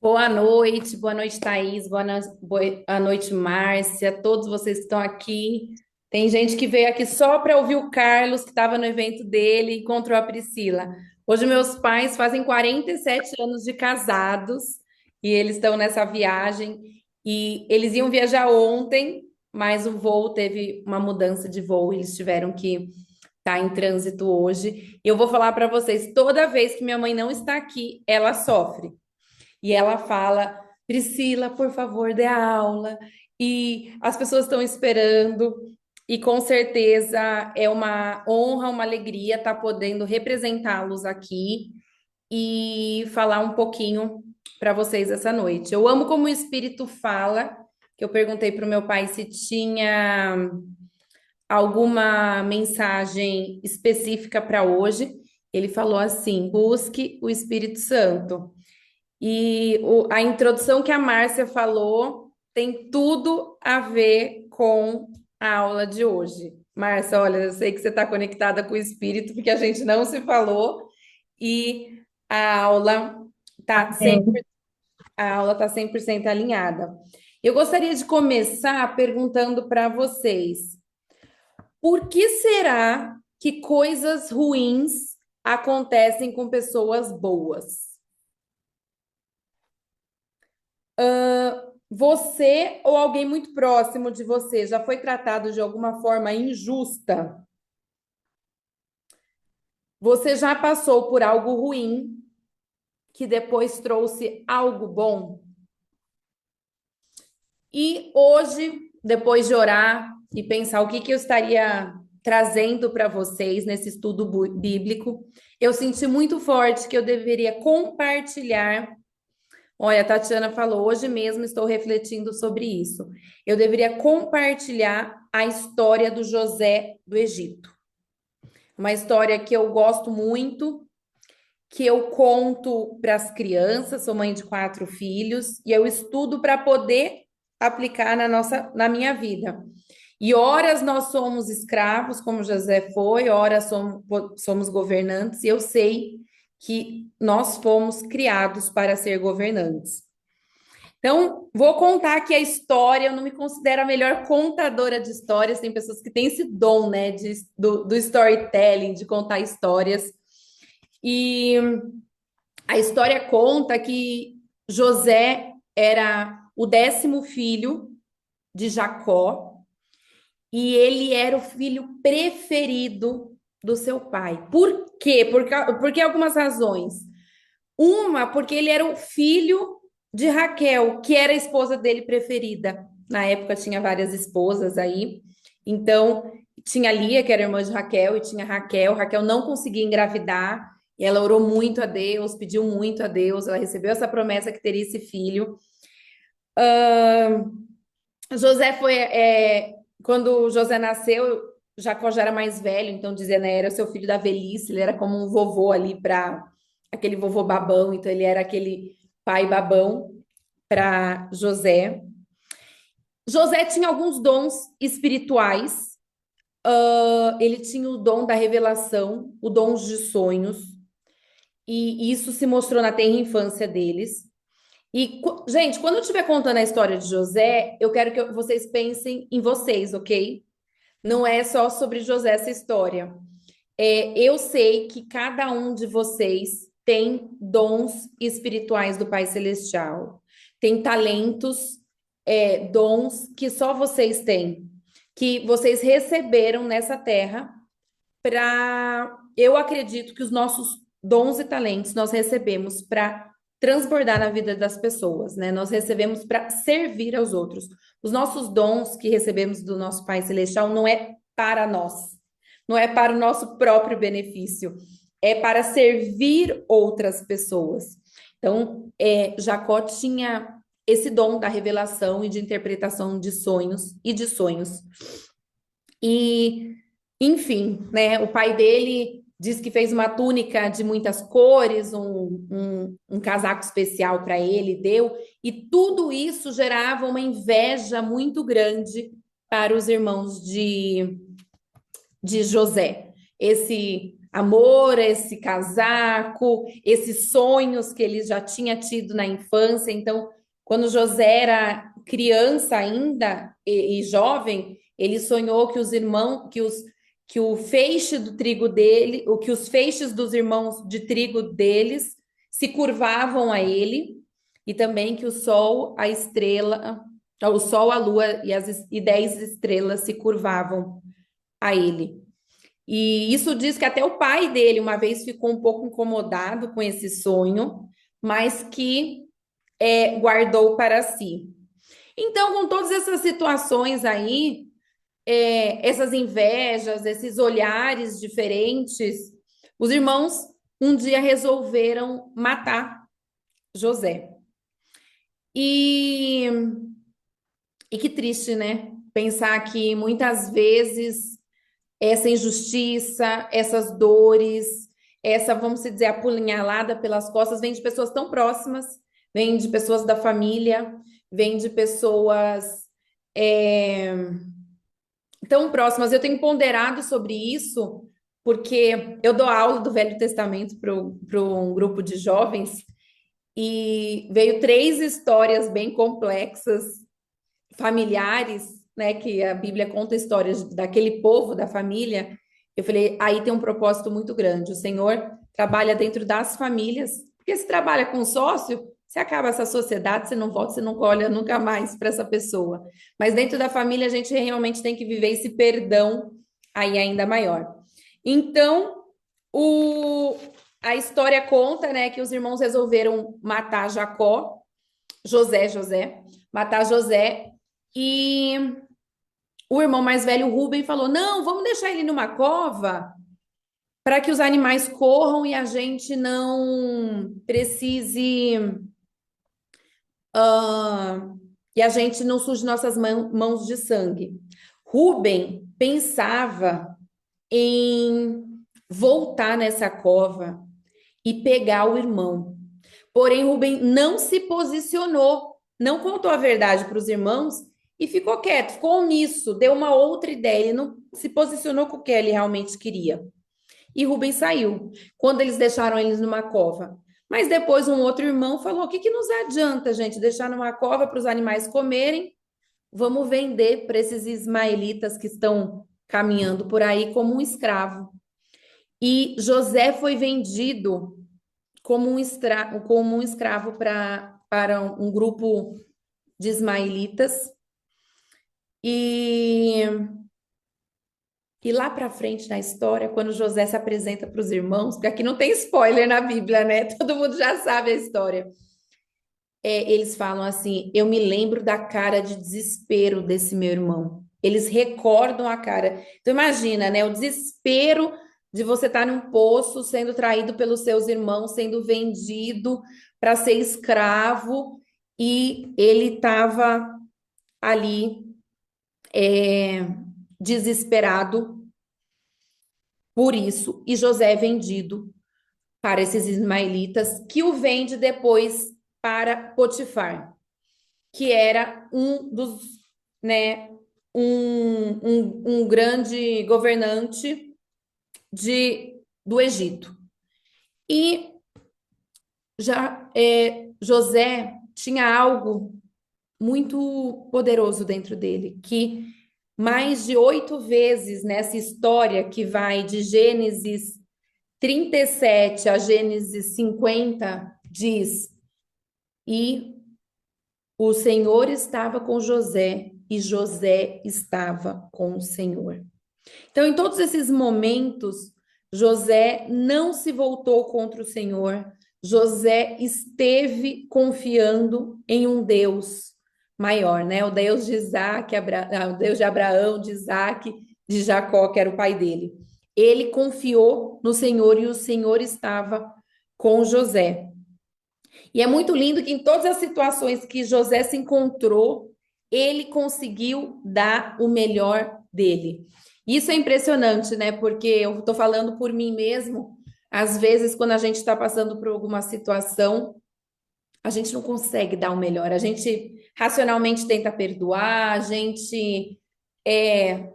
Boa noite, Thaís, boa noite, Márcia, todos vocês que estão aqui. Tem gente que veio aqui só para ouvir o Carlos, que estava no evento dele, e encontrou a Priscila. Hoje, meus pais fazem 47 anos de casados e eles estão nessa viagem. E eles iam viajar ontem, mas o voo teve uma mudança de voo, eles tiveram que estar em trânsito hoje. E eu vou falar para vocês: toda vez que minha mãe não está aqui, ela sofre. E ela fala: Priscila, por favor, dê a aula. E as pessoas estão esperando. E com certeza é uma honra, uma alegria estar podendo representá-los aqui e falar um pouquinho para vocês essa noite. Eu amo como o Espírito fala, que eu perguntei para o meu pai se tinha alguma mensagem específica para hoje. Ele falou assim: busque o Espírito Santo. E a introdução que a Márcia falou tem tudo a ver com a aula de hoje. Márcia, olha, eu sei que você está conectada com o espírito, porque a gente não se falou e a aula está É. 100% alinhada. Eu gostaria de começar perguntando para vocês: por que será que coisas ruins acontecem com pessoas boas? Você ou alguém muito próximo de você já foi tratado de alguma forma injusta? Você já passou por algo ruim que depois trouxe algo bom? E hoje, depois de orar e pensar o que que eu estaria trazendo para vocês nesse estudo bíblico, eu senti muito forte que eu deveria compartilhar. Olha, a Tatiana falou, hoje mesmo estou refletindo sobre isso. Eu deveria compartilhar a história do José do Egito. Uma história que eu gosto muito, que eu conto para as crianças, sou mãe de 4 filhos, e eu estudo para poder aplicar na minha vida. E horas nós somos escravos, como José foi, horas somos governantes, e eu sei que nós fomos criados para ser governantes. Então, vou contar aqui a história. Eu não me considero a melhor contadora de histórias. Tem pessoas que têm esse dom, né, do storytelling, de contar histórias. E a história conta que José era o 10º filho de Jacó e ele era o filho preferido do seu pai. Por quê? Porque algumas razões. Uma, porque ele era o filho de Raquel, que era a esposa dele preferida. Na época tinha várias esposas aí. Então, tinha Lia, que era irmã de Raquel, e tinha Raquel. Raquel não conseguia engravidar, e ela orou muito a Deus, pediu muito a Deus, ela recebeu essa promessa que teria esse filho. José foi, quando José nasceu, Jacó já era mais velho, então dizia, né, era o seu filho da velhice, ele era como um vovô ali para aquele vovô babão, então ele era aquele pai babão para José. José tinha alguns dons espirituais. Ele tinha o dom da revelação, o dom de sonhos, e isso se mostrou na tenra infância deles. E, gente, quando eu estiver contando a história de José, eu quero que vocês pensem em vocês, ok? Não é só sobre José essa história. Eu sei que cada um de vocês tem dons espirituais do Pai Celestial, tem talentos, dons que só vocês têm, que vocês receberam nessa terra para. Eu acredito que os nossos dons e talentos nós recebemos para transbordar na vida das pessoas, né? Nós recebemos para servir aos outros. Os nossos dons que recebemos do nosso Pai Celestial não é para nós, não é para o nosso próprio benefício, é para servir outras pessoas. Então, Jacó tinha esse dom da revelação e de interpretação de sonhos e de sonhos. E, enfim, né? O pai dele diz que fez uma túnica de muitas cores, um casaco especial para ele, deu, e tudo isso gerava uma inveja muito grande para os irmãos de José. Esse amor, esse casaco, esses sonhos que ele já tinha tido na infância. Então, quando José era criança ainda e jovem, ele sonhou que os irmãos, que o feixe do trigo dele, o que os feixes dos irmãos de trigo deles se curvavam a ele, e também que o sol, a estrela, o sol, a lua e 10 estrelas se curvavam a ele. E isso diz que até o pai dele uma vez ficou um pouco incomodado com esse sonho, mas que guardou para si. Então, com todas essas situações aí, essas invejas, esses olhares diferentes, os irmãos um dia resolveram matar José. E, e que triste, né? Pensar que muitas vezes essa injustiça, essas dores, essa, vamos dizer, apunhalada pelas costas, vem de pessoas tão próximas, vem de pessoas da família, vem de pessoas tão próximas. Eu tenho ponderado sobre isso, porque eu dou aula do Velho Testamento para um grupo de jovens, e veio 3 histórias bem complexas, familiares, né, que a Bíblia conta histórias daquele povo, da família. Eu falei, aí tem um propósito muito grande. O Senhor trabalha dentro das famílias, porque se trabalha com sócio, você acaba essa sociedade, você não volta, você não olha nunca mais para essa pessoa. Mas dentro da família, a gente realmente tem que viver esse perdão aí ainda maior. Então, o, a história conta, né, que os irmãos resolveram matar José, matar José, e o irmão mais velho, Rubem, falou: Não, vamos deixar ele numa cova para que os animais corram e a gente não precise. E a gente não suje nossas mãos de sangue. Rubem pensava em voltar nessa cova e pegar o irmão. Porém, Rubem não se posicionou, não contou a verdade para os irmãos e ficou quieto, ficou omisso, deu uma outra ideia, ele não se posicionou com o que ele realmente queria. E Rubem saiu, quando eles deixaram eles numa cova. Mas depois um outro irmão falou: o que que nos adianta, gente, deixar numa cova para os animais comerem? Vamos vender para esses ismaelitas que estão caminhando por aí como um escravo. E José foi vendido como um escravo para um grupo de ismaelitas. E, e lá para frente na história, quando José se apresenta para os irmãos, porque aqui não tem spoiler na Bíblia, né? Todo mundo já sabe a história. Eles falam assim: eu me lembro da cara de desespero desse meu irmão. Eles recordam a cara. Então imagina, né? O desespero de você estar num poço, sendo traído pelos seus irmãos, sendo vendido para ser escravo, e ele estava ali desesperado por isso, e José é vendido para esses ismaelitas, que o vende depois para Potifar, que era um dos, né, um grande governante do Egito. E já José tinha algo muito poderoso dentro dele, que mais de 8 vezes nessa história que vai de Gênesis 37 a Gênesis 50, diz: E o Senhor estava com José, e José estava com o Senhor. Então, em todos esses momentos, José não se voltou contra o Senhor, José esteve confiando em um Deus maior, né? O Deus de Isaac, o Deus de Abraão, de Isaac, de Jacó, que era o pai dele. Ele confiou no Senhor e o Senhor estava com José. E é muito lindo que em todas as situações que José se encontrou, ele conseguiu dar o melhor dele. Isso é impressionante, né? Porque eu estou falando por mim mesmo. Às vezes, quando a gente está passando por alguma situação, a gente não consegue dar o melhor. A gente racionalmente tenta perdoar, a gente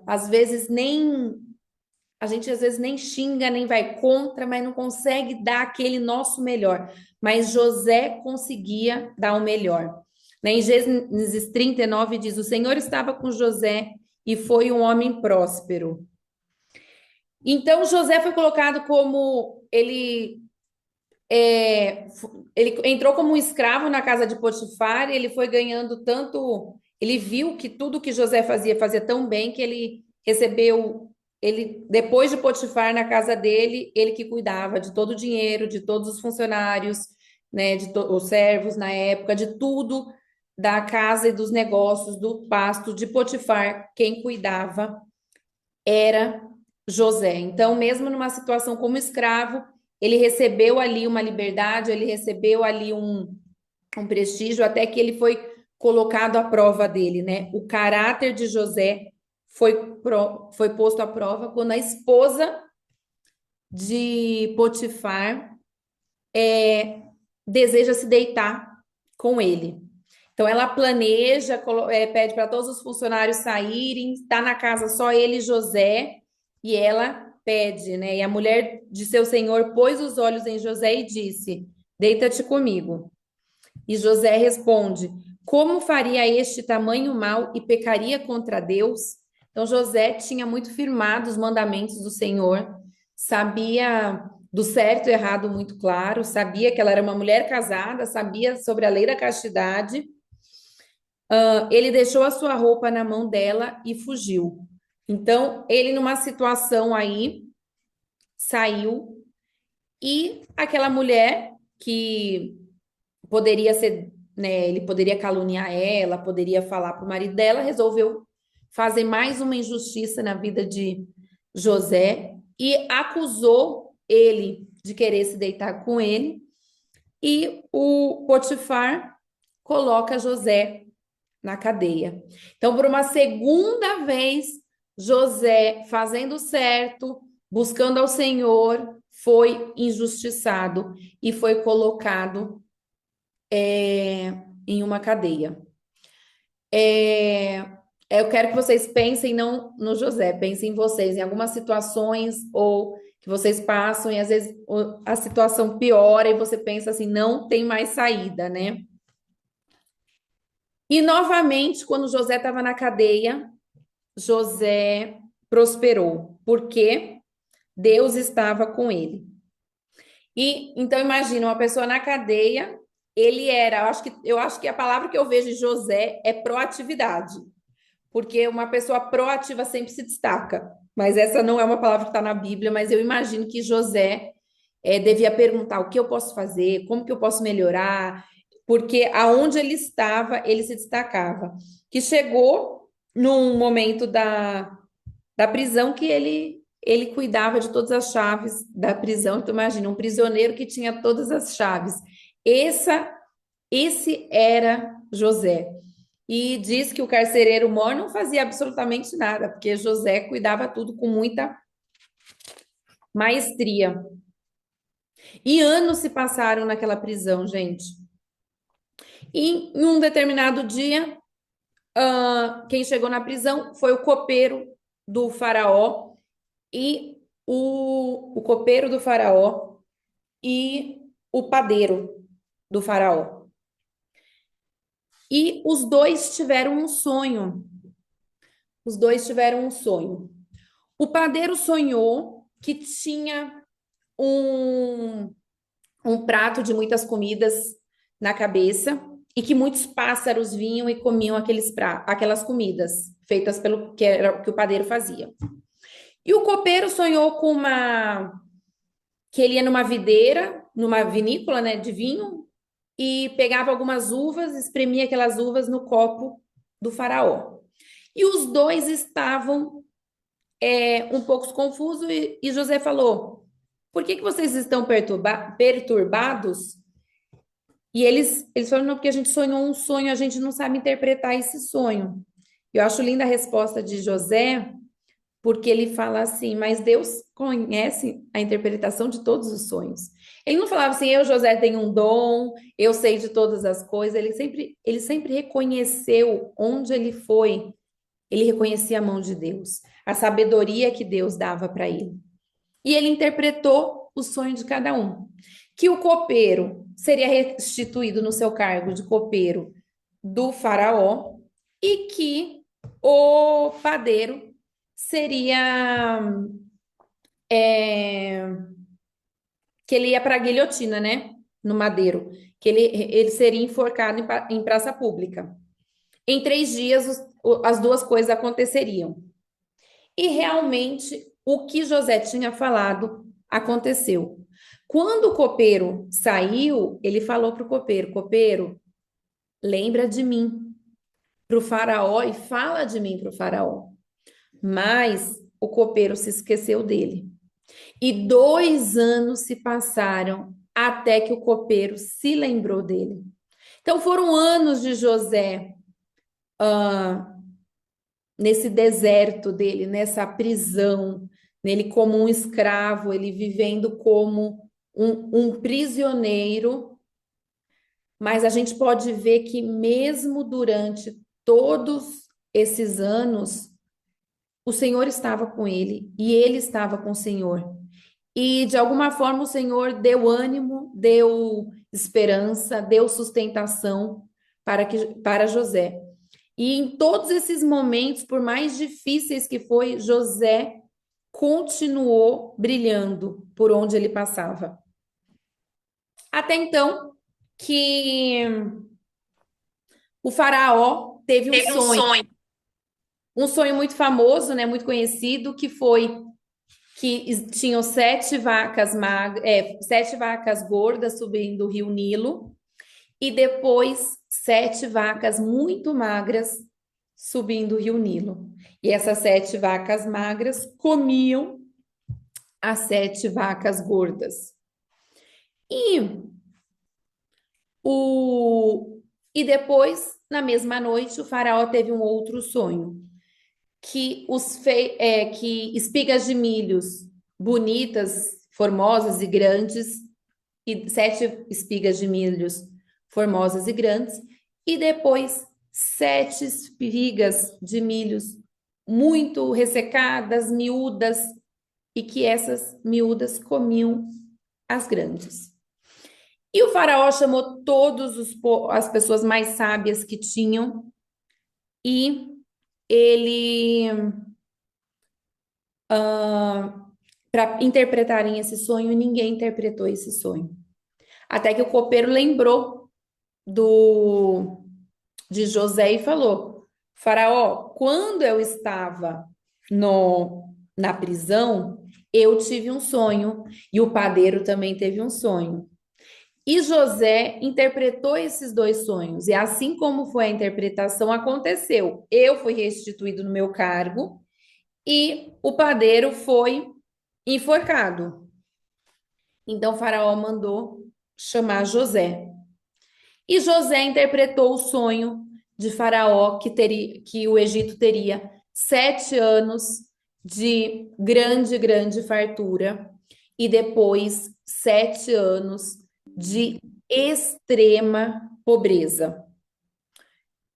às vezes nem a gente às vezes nem xinga, nem vai contra, mas não consegue dar aquele nosso melhor. Mas José conseguia dar o melhor. Né? Em Gênesis 39 diz: O Senhor estava com José e foi um homem próspero. Então José foi colocado como ele entrou como um escravo na casa de Potifar, e ele foi ganhando tanto, ele viu que tudo que José fazia tão bem que ele recebeu, ele depois de Potifar na casa dele, ele que cuidava de todo o dinheiro, de todos os funcionários, né, os servos na época, de tudo da casa e dos negócios, do pasto de Potifar, quem cuidava era José. Então, mesmo numa situação como escravo, ele recebeu ali uma liberdade, ele recebeu ali um prestígio, até que ele foi colocado à prova dele, né? O caráter de José foi posto à prova quando a esposa de Potifar deseja se deitar com ele. Então, ela planeja, pede para todos os funcionários saírem, está na casa só ele e José, e ela pede, né? E a mulher de seu senhor pôs os olhos em José e disse: Deita-te comigo. E José responde: Como faria este tamanho mal e pecaria contra Deus? Então, José tinha muito firmado os mandamentos do Senhor, sabia do certo e errado muito claro, sabia que ela era uma mulher casada, sabia sobre a lei da castidade. Ele deixou a sua roupa na mão dela e fugiu. Então, ele, numa situação aí, saiu e aquela mulher que poderia ser, né, ele poderia caluniar ela, poderia falar para o marido dela, resolveu fazer mais uma injustiça na vida de José e acusou ele de querer se deitar com ele. E o Potifar coloca José na cadeia. Então, por uma segunda vez, José, fazendo certo, buscando ao Senhor, foi injustiçado e foi colocado em uma cadeia. Eu quero que vocês pensem não no José, pensem em vocês, em algumas situações ou que vocês passam e às vezes a situação piora e você pensa assim, não tem mais saída, né? E novamente, quando José estava na cadeia, José prosperou, porque Deus estava com ele. E então imagina uma pessoa na cadeia, ele era, eu acho que a palavra que eu vejo em José é proatividade, porque uma pessoa proativa sempre se destaca. Mas essa não é uma palavra que está na Bíblia, mas eu imagino que José devia perguntar o que eu posso fazer, como que eu posso melhorar, porque aonde ele estava, ele se destacava. Que chegou num momento da prisão que ele cuidava de todas as chaves da prisão. Então, imagina, um prisioneiro que tinha todas as chaves. Esse era José. E diz que o carcereiro mor não fazia absolutamente nada, porque José cuidava tudo com muita maestria. E anos se passaram naquela prisão, gente. E em um determinado dia, quem chegou na prisão foi o copeiro do faraó e o copeiro do faraó e o padeiro do faraó. E os dois tiveram um sonho. Os dois tiveram um sonho. O padeiro sonhou que tinha um prato de muitas comidas na cabeça e que muitos pássaros vinham e comiam aquelas comidas feitas pelo que era o que o padeiro fazia. E o copeiro sonhou com que ele ia numa videira, numa vinícola, né, de vinho e pegava algumas uvas, espremia aquelas uvas no copo do faraó. E os dois estavam um pouco confusos e José falou: Por que vocês estão perturbados? E eles falaram: Não, porque a gente sonhou um sonho, a gente não sabe interpretar esse sonho. Eu acho linda a resposta de José, porque ele fala assim: Mas Deus conhece a interpretação de todos os sonhos. Ele não falava assim: Eu, José, tenho um dom, eu sei de todas as coisas. Ele sempre reconheceu onde ele foi Ele reconhecia a mão de Deus, a sabedoria que Deus dava para ele. E ele interpretou o sonho de cada um. Que o copeiro seria restituído no seu cargo de copeiro do faraó e que o padeiro seria que ele ia para a guilhotina, né? No madeiro, que ele seria enforcado em praça pública. Em 3 dias, as duas coisas aconteceriam. E realmente, o que José tinha falado aconteceu. Quando o copeiro saiu, ele falou para o copeiro: Copeiro, lembra de mim para o faraó e fala de mim para o faraó. Mas o copeiro se esqueceu dele. E 2 anos se passaram até que o copeiro se lembrou dele. Então foram anos de José nesse deserto dele, nessa prisão, nele como um escravo, ele vivendo como um prisioneiro. Mas a gente pode ver que mesmo durante todos esses anos, o Senhor estava com ele e ele estava com o Senhor. E de alguma forma o Senhor deu ânimo, deu esperança, deu sustentação para José. E em todos esses momentos, por mais difíceis que foi, José continuou brilhando por onde ele passava. Até então que o faraó teve um sonho muito famoso, né, muito conhecido, que foi que tinham 7 vacas gordas subindo o rio Nilo e depois 7 vacas muito magras subindo o rio Nilo. E essas 7 vacas magras comiam as 7 vacas gordas. E depois, na mesma noite, o faraó teve um outro sonho, que espigas de milhos bonitas, formosas e grandes, e 7 espigas de milhos formosas e grandes, e depois 7 espigas de milhos muito ressecadas, miúdas, e que essas miúdas comiam as grandes. E o faraó chamou as pessoas mais sábias que tinham e ele para interpretarem esse sonho, e ninguém interpretou esse sonho. Até que o copeiro lembrou de José e falou: Faraó, quando eu estava na prisão, eu tive um sonho e o padeiro também teve um sonho. E José interpretou esses 2 sonhos, e assim como foi a interpretação, aconteceu. Eu fui restituído no meu cargo e o padeiro foi enforcado. Então, Faraó mandou chamar José. E José interpretou o sonho de Faraó que o Egito teria 7 anos de grande, grande fartura e depois 7 anos de extrema pobreza.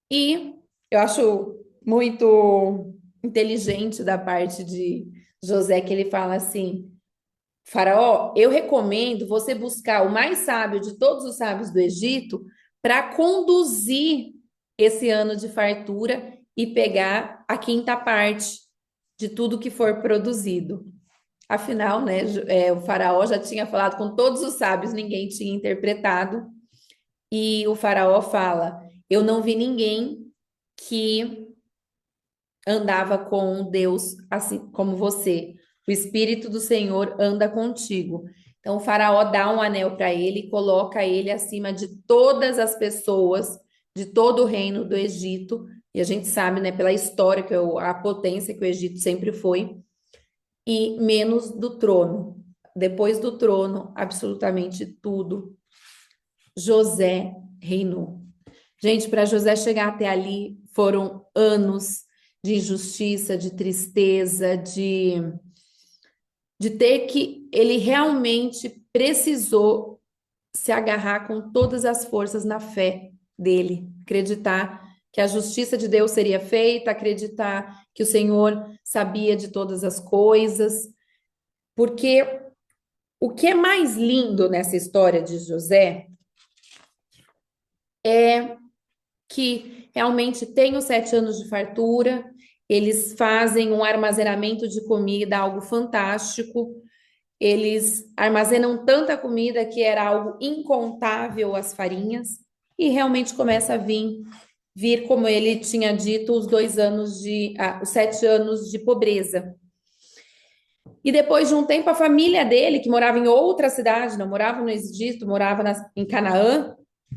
E eu acho muito inteligente da parte de José que ele fala assim: Faraó, eu recomendo você buscar o mais sábio de todos os sábios do Egito para conduzir esse ano de fartura e pegar a quinta parte de tudo que for produzido. Afinal, né, o faraó já tinha falado com todos os sábios, ninguém tinha interpretado. E o faraó fala: eu não vi ninguém que andava com Deus assim como você. O Espírito do Senhor anda contigo. Então, o faraó dá um anel para ele e coloca ele acima de todas as pessoas de todo o reino do Egito. E a gente sabe, né, pela história, a potência que o Egito sempre foi, e menos do trono. Depois do trono, absolutamente tudo, José reinou. Gente, para José chegar até ali, foram anos de injustiça, de tristeza, de ter que ele realmente precisou se agarrar com todas as forças na fé dele, acreditar que a justiça de Deus seria feita, acreditar que o Senhor sabia de todas as coisas, porque o que é mais lindo nessa história de José é que realmente tem os 7 anos de fartura, eles fazem um armazenamento de comida, algo fantástico. Eles armazenam tanta comida que era algo incontável as farinhas, e realmente começa a vir como ele tinha dito, os 7 anos de pobreza. E depois de um tempo, a família dele, que morava em outra cidade, não morava no Egito, morava em Canaã,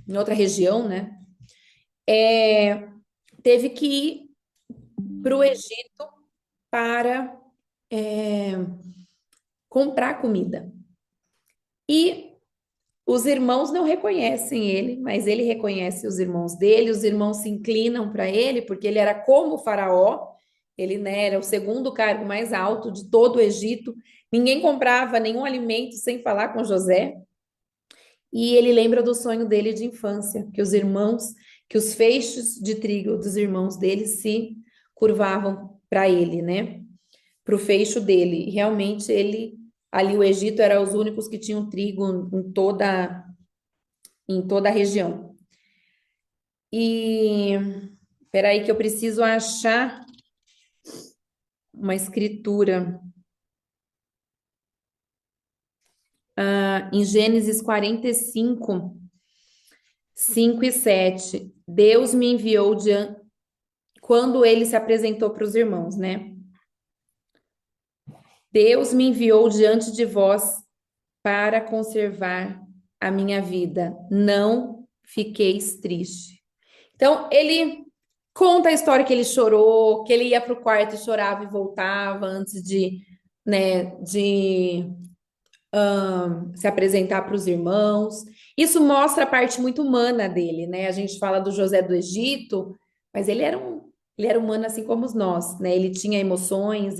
em outra região, né? Teve que ir para o Egito para é, comprar comida. E os irmãos não reconhecem ele, mas ele reconhece os irmãos dele, os irmãos se inclinam para ele, porque ele era como o faraó, ele, né, era o segundo cargo mais alto de todo o Egito, ninguém comprava nenhum alimento sem falar com José, e ele lembra do sonho dele de infância, que os feixes de trigo dos irmãos dele se curvavam para ele, né, para o fecho dele, e realmente ali o Egito era os únicos que tinham trigo em toda a região. E peraí que eu preciso achar uma escritura. Em Gênesis 45, 5 e 7. Deus me enviou quando ele se apresentou para os irmãos, né? Deus me enviou diante de vós para conservar a minha vida. Não fiqueis triste. Então, ele conta a história que ele chorou, que ele ia para o quarto e chorava e voltava antes né, de se apresentar para os irmãos. Isso mostra a parte muito humana dele, né? A gente fala do José do Egito, mas ele era humano assim como nós, né? Ele tinha emoções,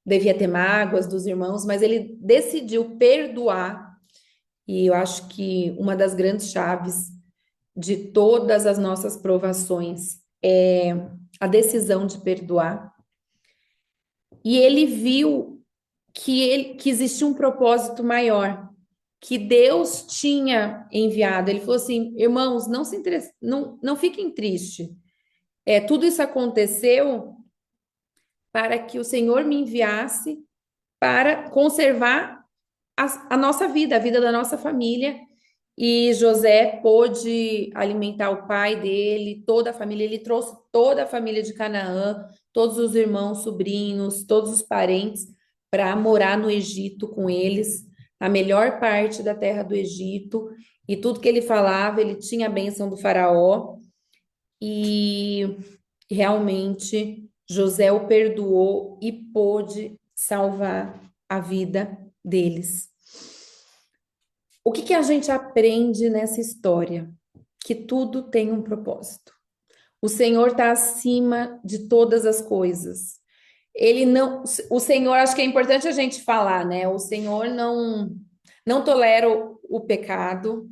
devia ter mágoas dos irmãos, mas ele decidiu perdoar. E eu acho que uma das grandes chaves de todas as nossas provações é a decisão de perdoar. E ele viu que existia um propósito maior, que Deus tinha enviado. Ele falou assim: irmãos, não fiquem tristes. Tudo isso aconteceu para que o Senhor me enviasse para conservar a nossa vida, a vida da nossa família. E José pôde alimentar o pai dele, toda a família. Ele trouxe toda a família de Canaã, todos os irmãos, sobrinhos, todos os parentes, para morar no Egito com eles, na melhor parte da terra do Egito. E tudo que ele falava, ele tinha a bênção do faraó. E realmente José o perdoou e pôde salvar a vida deles. O que a gente aprende nessa história? Que tudo tem um propósito. O Senhor está acima de todas as coisas. O Senhor, acho que é importante a gente falar, né? O Senhor não tolera o pecado,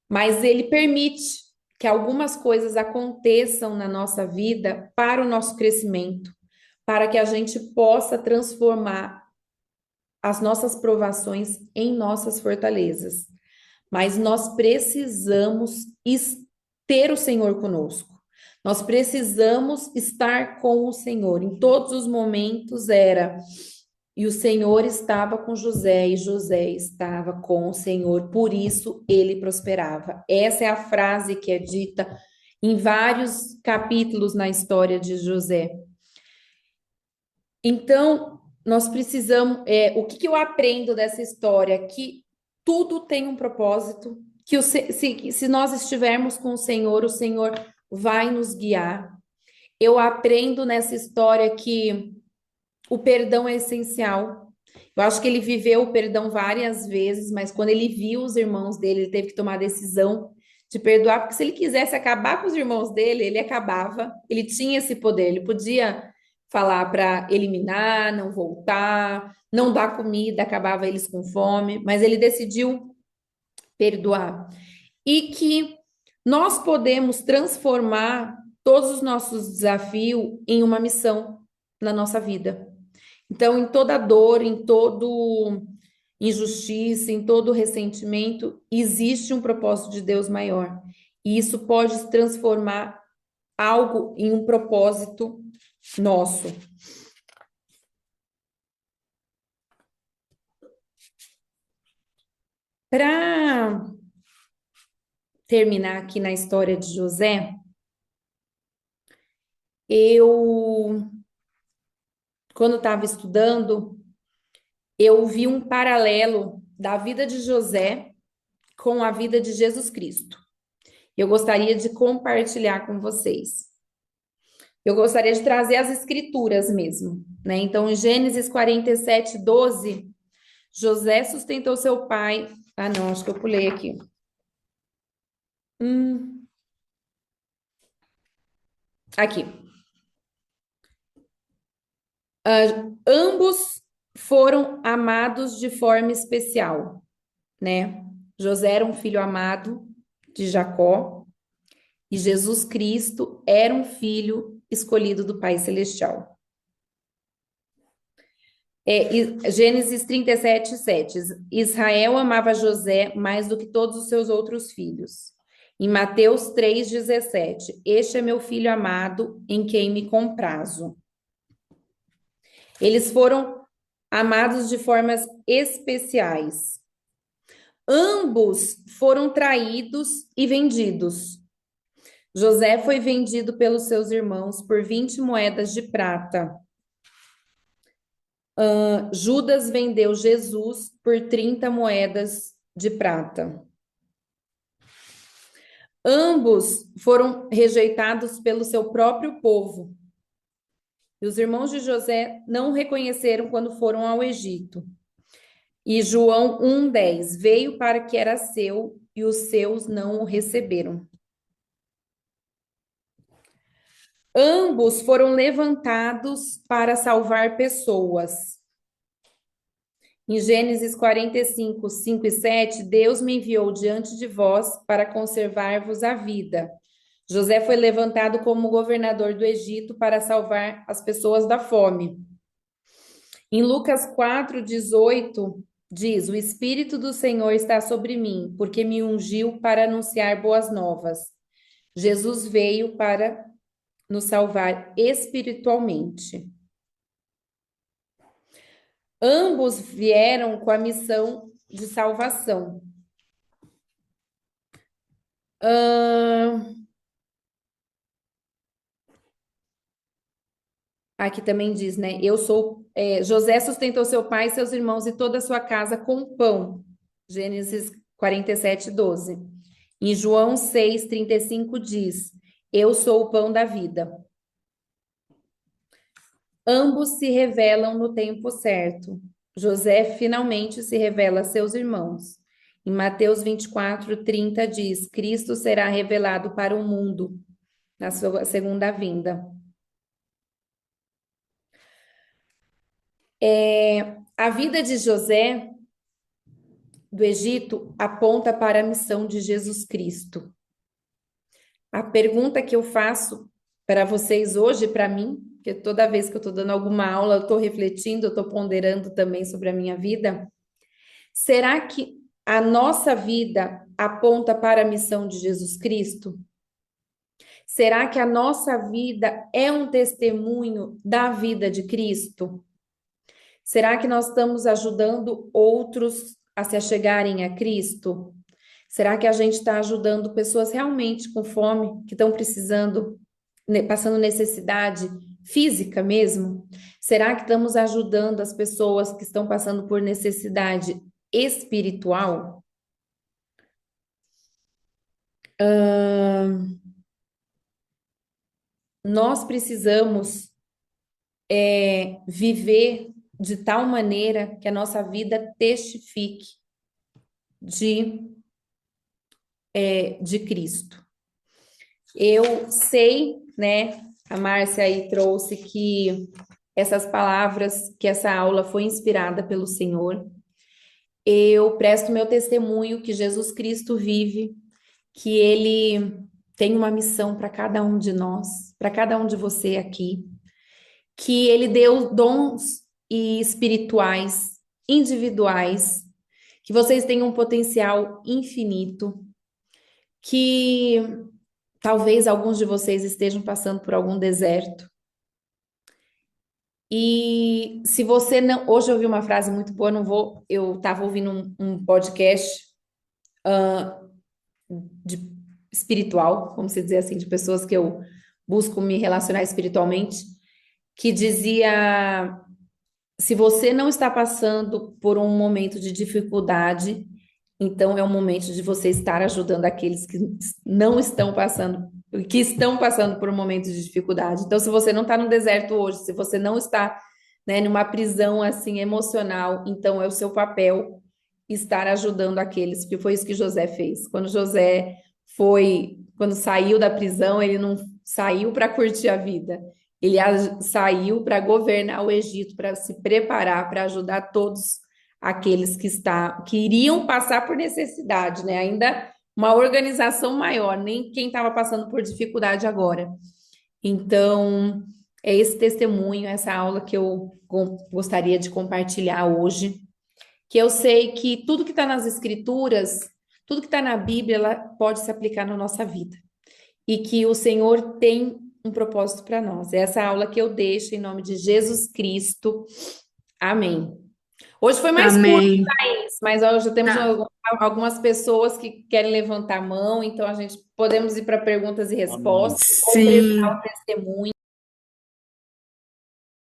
mas ele permite que algumas coisas aconteçam na nossa vida para o nosso crescimento, para que a gente possa transformar as nossas provações em nossas fortalezas. Mas nós precisamos ter o Senhor conosco. Nós precisamos estar com o Senhor. Em todos os momentos e o Senhor estava com José, e José estava com o Senhor, por isso ele prosperava. Essa é a frase que é dita em vários capítulos na história de José. Então, nós precisamos. O que eu aprendo dessa história? Que tudo tem um propósito, que se nós estivermos com o Senhor vai nos guiar. Eu aprendo nessa história que o perdão é essencial. Eu acho que ele viveu o perdão várias vezes, mas quando ele viu os irmãos dele, ele teve que tomar a decisão de perdoar, porque se ele quisesse acabar com os irmãos dele, ele acabava. Ele tinha esse poder, ele podia falar para eliminar, não voltar, não dar comida, acabava eles com fome, mas ele decidiu perdoar. E que nós podemos transformar todos os nossos desafios em uma missão na nossa vida. Então, em toda dor, em todo injustiça, em todo ressentimento, existe um propósito de Deus maior. E isso pode se transformar algo em um propósito nosso. Para terminar aqui na história de José, quando estava estudando, eu vi um paralelo da vida de José com a vida de Jesus Cristo. Eu gostaria de compartilhar com vocês. Eu gostaria de trazer as escrituras mesmo, né? Então, em Gênesis 47, 12, José sustentou seu pai. Ah, não, acho que eu pulei aqui. Aqui. Ambos foram amados de forma especial, né? José era um filho amado de Jacó e Jesus Cristo era um filho escolhido do Pai Celestial. Gênesis 37, 7. Israel amava José mais do que todos os seus outros filhos. Em Mateus 3, 17. Este é meu filho amado, em quem me comprazo. Eles foram amados de formas especiais. Ambos foram traídos e vendidos. José foi vendido pelos seus irmãos por 20 moedas de prata. Judas vendeu Jesus por 30 moedas de prata. Ambos foram rejeitados pelo seu próprio povo. E os irmãos de José não o reconheceram quando foram ao Egito. E João 1,10, veio para que era seu e os seus não o receberam. Ambos foram levantados para salvar pessoas. Em Gênesis 45, 5 e 7, Deus me enviou diante de vós para conservar-vos a vida. José foi levantado como governador do Egito para salvar as pessoas da fome. Em Lucas 4, 18, diz: o Espírito do Senhor está sobre mim, porque me ungiu para anunciar boas novas. Jesus veio para nos salvar espiritualmente. Ambos vieram com a missão de salvação. Aqui também diz, né? José sustentou seu pai, seus irmãos e toda a sua casa com pão. Gênesis 47, 12. Em João 6, 35 diz: eu sou o pão da vida. Ambos se revelam no tempo certo. José finalmente se revela a seus irmãos. Em Mateus 24, 30 diz: Cristo será revelado para o mundo na sua segunda vinda. A vida de José do Egito aponta para a missão de Jesus Cristo. A pergunta que eu faço para vocês hoje, para mim, porque toda vez que eu estou dando alguma aula, eu estou refletindo, eu estou ponderando também sobre a minha vida. Será que a nossa vida aponta para a missão de Jesus Cristo? Será que a nossa vida é um testemunho da vida de Cristo? Será que nós estamos ajudando outros a se achegarem a Cristo? Será que a gente está ajudando pessoas realmente com fome, que estão precisando, passando necessidade física mesmo? Será que estamos ajudando as pessoas que estão passando por necessidade espiritual? Nós precisamos viver de tal maneira que a nossa vida testifique de Cristo. Eu sei, né, a Márcia aí trouxe que essas palavras, que essa aula foi inspirada pelo Senhor. Eu presto meu testemunho que Jesus Cristo vive, que ele tem uma missão para cada um de nós, para cada um de você aqui, que ele deu dons e espirituais, individuais, que vocês têm um potencial infinito, que talvez alguns de vocês estejam passando por algum deserto. E se você não. Hoje eu ouvi uma frase muito boa, não vou. Eu estava ouvindo um podcast de espiritual, vamos dizer assim, de pessoas que eu busco me relacionar espiritualmente, que dizia: se você não está passando por um momento de dificuldade, então é o momento de você estar ajudando aqueles que não estão passando, que estão passando por um momento de dificuldade. Então, se você não está no deserto hoje, se você não está, né, numa prisão assim emocional, então é o seu papel estar ajudando aqueles, porque foi isso que José fez. Quando José quando saiu da prisão, ele não saiu para curtir a vida. Ele saiu para governar o Egito, para se preparar, para ajudar todos aqueles que iriam passar por necessidade, né? Ainda uma organização maior, nem quem estava passando por dificuldade agora. Então, é esse testemunho, essa aula que eu gostaria de compartilhar hoje, que eu sei que tudo que está nas escrituras, tudo que está na Bíblia, ela pode se aplicar na nossa vida. E que o Senhor tem um propósito para nós. É essa aula que eu deixo em nome de Jesus Cristo. Amém. Hoje foi mais curto, Amém. mas hoje já temos Tá. algumas pessoas que querem levantar a mão, então a gente podemos ir para perguntas e respostas ou prestar Sim. o testemunho.